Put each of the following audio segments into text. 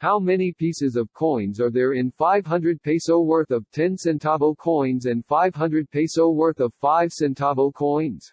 How many pieces of coins are there in 500 peso worth of 10 centavo coins and 500 peso worth of 5 centavo coins?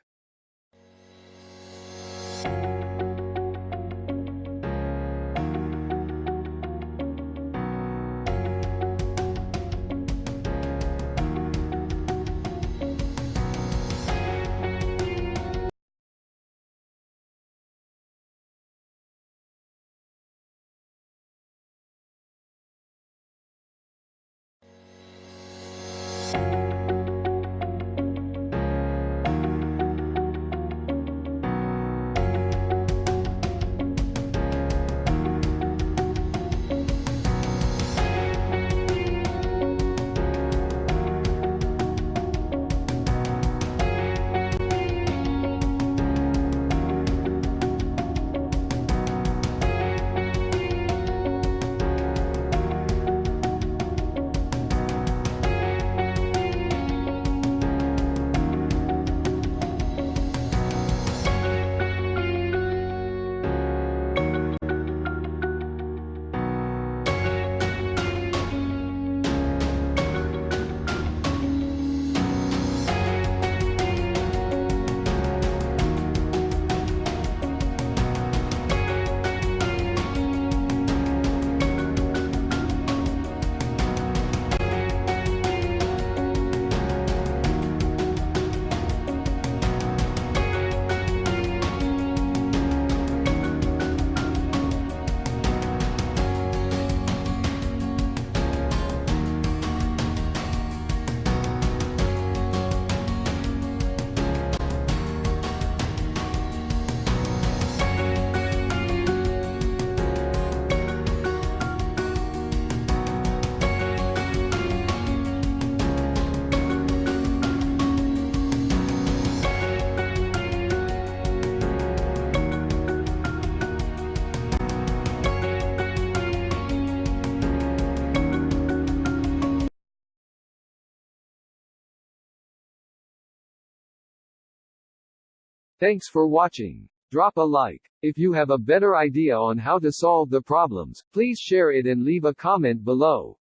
Thanks for watching. Drop a like. If you have a better idea on how to solve the problems, please share it and leave a comment below.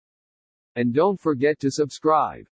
And don't forget to subscribe.